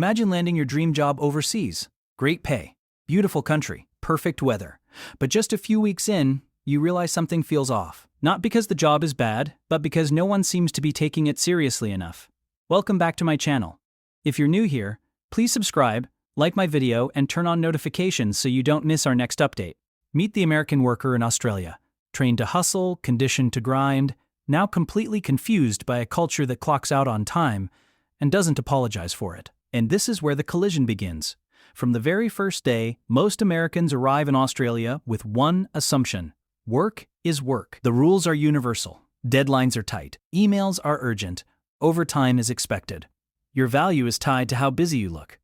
Imagine landing your dream job overseas. Great pay, beautiful country, perfect weather. But just a few weeks in, you realize something feels off. Not because the job is bad, but because no one seems to be taking it seriously enough. Welcome back to my channel. If you're new here, please subscribe, like my video, and turn on notifications so you don't miss our next update. Meet the American worker in Australia, trained to hustle, conditioned to grind, now completely confused by a culture that clocks out on time and doesn't apologize for it. And this is where the collision begins. From the very first day, most Americans arrive in Australia with one assumption: work is work. The rules are universal. Deadlines are tight. Emails are urgent. Overtime is expected. Your value is tied to how busy you look.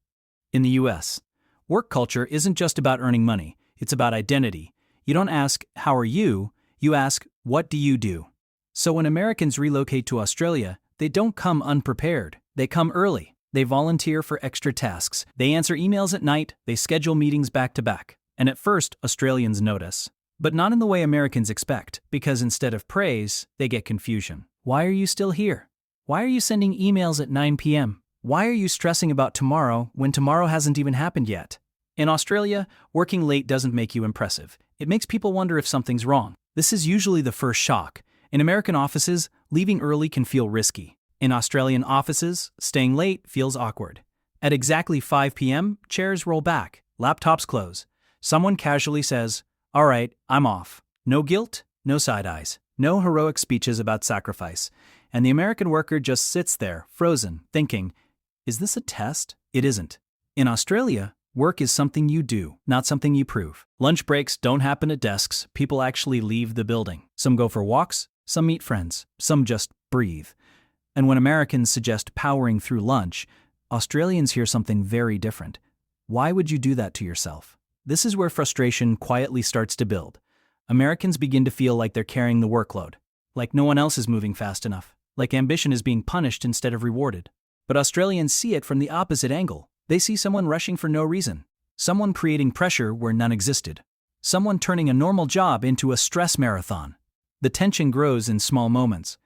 In the US, work culture isn't just about earning money, it's about identity. You don't ask, "How are you?" You ask, "What do you do?" So when Americans relocate to Australia, they don't come unprepared. They come early. They volunteer for extra tasks. They answer emails at night. They schedule meetings back to back. And at first, Australians notice. But not in the way Americans expect, because instead of praise, they get confusion. Why are you still here? Why are you sending emails at 9 p.m.? Why are you stressing about tomorrow when tomorrow hasn't even happened yet? In Australia, working late doesn't make you impressive. It makes people wonder if something's wrong. This is usually the first shock. In American offices, leaving early can feel risky. In Australian offices, staying late feels awkward. At exactly 5 p.m., chairs roll back, laptops close. Someone casually says, "All right, I'm off." No guilt, no side eyes, no heroic speeches about sacrifice. And the American worker just sits there, frozen, thinking, is this a test? It isn't. In Australia, work is something you do, not something you prove. Lunch breaks don't happen at desks. People actually leave the building. Some go for walks, some meet friends, some just breathe. And when Americans suggest powering through lunch, Australians hear something very different. Why would you do that to yourself? This is where frustration quietly starts to build. Americans begin to feel like they're carrying the workload, like no one else is moving fast enough, like ambition is being punished instead of rewarded. But Australians see it from the opposite angle. They see someone rushing for no reason, someone creating pressure where none existed, someone turning a normal job into a stress marathon. The tension grows in small moments.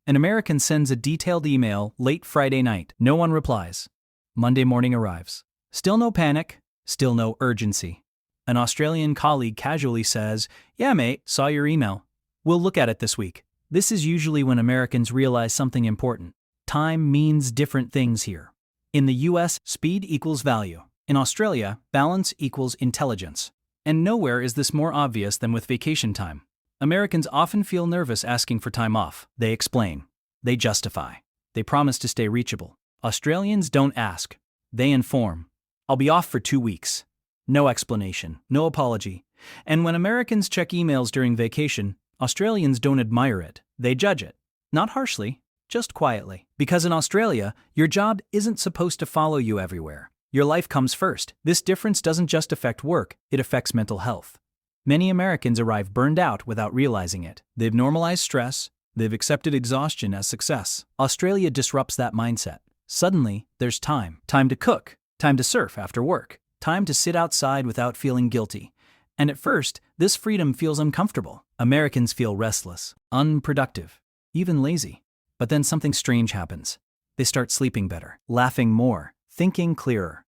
An American sends a detailed email late Friday night. No one replies. Monday morning arrives. Still no panic, still no urgency. An Australian colleague casually says, "Yeah, mate, saw your email. We'll look at it this week." This is usually when Americans realize something important. Time means different things here. In the US, speed equals value. In Australia, balance equals intelligence. And nowhere is this more obvious than with vacation time. Americans often feel nervous asking for time off. They explain. They justify. They promise to stay reachable. Australians don't ask. They inform. "I'll be off for 2 weeks." No explanation, no apology. And when Americans check emails during vacation, Australians don't admire it. They judge it. Not harshly, just quietly. Because in Australia, your job isn't supposed to follow you everywhere. Your life comes first. This difference doesn't just affect work, it affects mental health. Many Americans arrive burned out without realizing it. They've normalized stress. They've accepted exhaustion as success. Australia disrupts that mindset. Suddenly, there's time. Time to cook. Time to surf after work. Time to sit outside without feeling guilty. And at first, this freedom feels uncomfortable. Americans feel restless, unproductive, even lazy. But then something strange happens. They start sleeping better, laughing more, thinking clearer.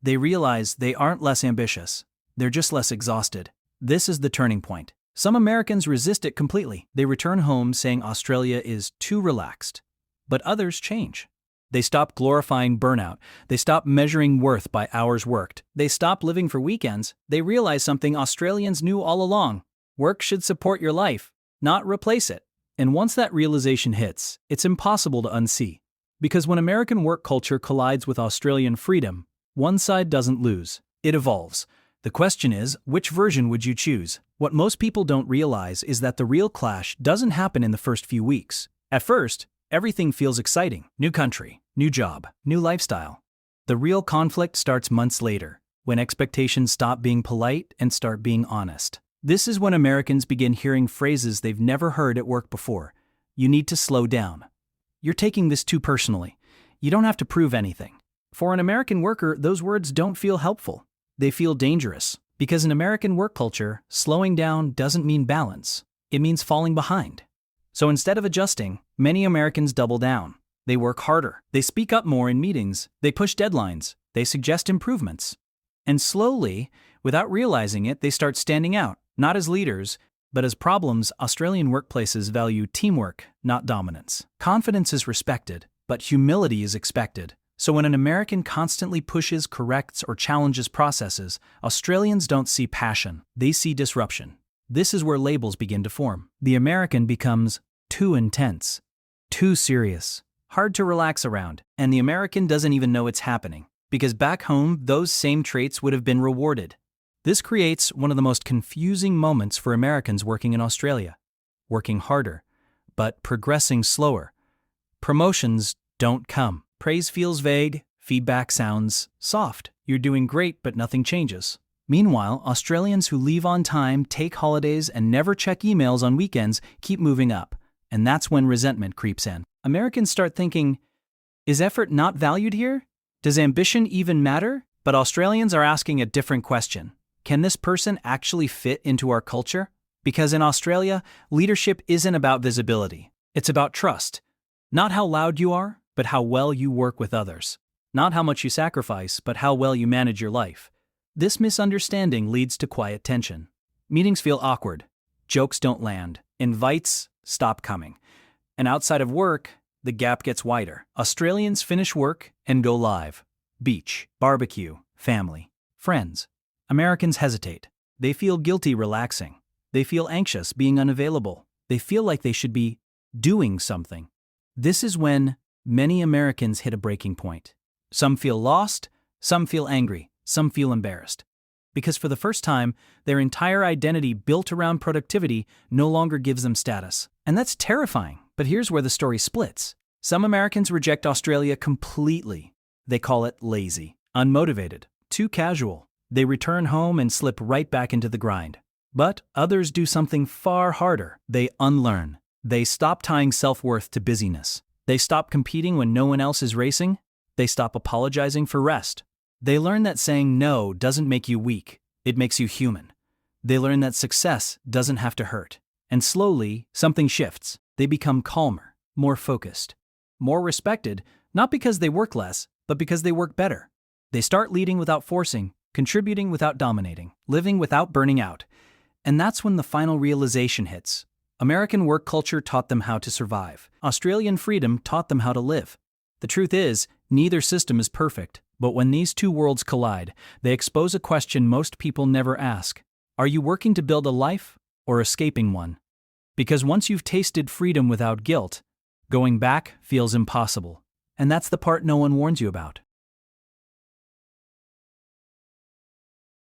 They realize they aren't less ambitious. They're just less exhausted. This is the turning point. Some Americans resist it completely. They return home saying Australia is too relaxed. But others change. They stop glorifying burnout. They stop measuring worth by hours worked. They stop living for weekends. They realize something Australians knew all along. Work should support your life, not replace it. And once that realization hits, it's impossible to unsee. Because when American work culture collides with Australian freedom, one side doesn't lose. It evolves. The question is, which version would you choose? What most people don't realize is that the real clash doesn't happen in the first few weeks. At first, everything feels exciting. New country, new job, new lifestyle. The real conflict starts months later, when expectations stop being polite and start being honest. This is when Americans begin hearing phrases they've never heard at work before. "You need to slow down." "You're taking this too personally." "You don't have to prove anything." For an American worker, those words don't feel helpful. They feel dangerous. Because in American work culture, slowing down doesn't mean balance. It means falling behind. So instead of adjusting, many Americans double down. They work harder. They speak up more in meetings. They push deadlines. They suggest improvements. And slowly, without realizing it, they start standing out, not as leaders, but as problems. Australian workplaces value teamwork, not dominance. Confidence is respected, but humility is expected. So when an American constantly pushes, corrects, or challenges processes, Australians don't see passion, they see disruption. This is where labels begin to form. The American becomes too intense, too serious, hard to relax around, and the American doesn't even know it's happening, because back home, those same traits would have been rewarded. This creates one of the most confusing moments for Americans working in Australia. Working harder, but progressing slower. Promotions don't come. Praise feels vague, feedback sounds soft. You're doing great, but nothing changes. Meanwhile, Australians who leave on time, take holidays, and never check emails on weekends keep moving up, and that's when resentment creeps in. Americans start thinking, is effort not valued here? Does ambition even matter? But Australians are asking a different question. Can this person actually fit into our culture? Because in Australia, leadership isn't about visibility. It's about trust. Not how loud you are, but how well you work with others. Not how much you sacrifice, but how well you manage your life. This misunderstanding leads to quiet tension. Meetings feel awkward. Jokes don't land. Invites stop coming. And outside of work, the gap gets wider. Australians finish work and go live. Beach, barbecue, family, friends. Americans hesitate. They feel guilty relaxing. They feel anxious being unavailable. They feel like they should be doing something. This is when many Americans hit a breaking point. Some feel lost, some feel angry, some feel embarrassed. Because for the first time, their entire identity built around productivity no longer gives them status. And that's terrifying, but here's where the story splits. Some Americans reject Australia completely. They call it lazy, unmotivated, too casual. They return home and slip right back into the grind. But others do something far harder. They unlearn. They stop tying self-worth to busyness. They stop competing when no one else is racing. They stop apologizing for rest. They learn that saying no doesn't make you weak. It makes you human. They learn that success doesn't have to hurt. And slowly, something shifts. They become calmer, more focused, more respected, not because they work less, but because they work better. They start leading without forcing, contributing without dominating, living without burning out. And that's when the final realization hits. American work culture taught them how to survive. Australian freedom taught them how to live. The truth is, neither system is perfect, but when these two worlds collide, they expose a question most people never ask. Are you working to build a life or escaping one? Because once you've tasted freedom without guilt, going back feels impossible. And that's the part no one warns you about.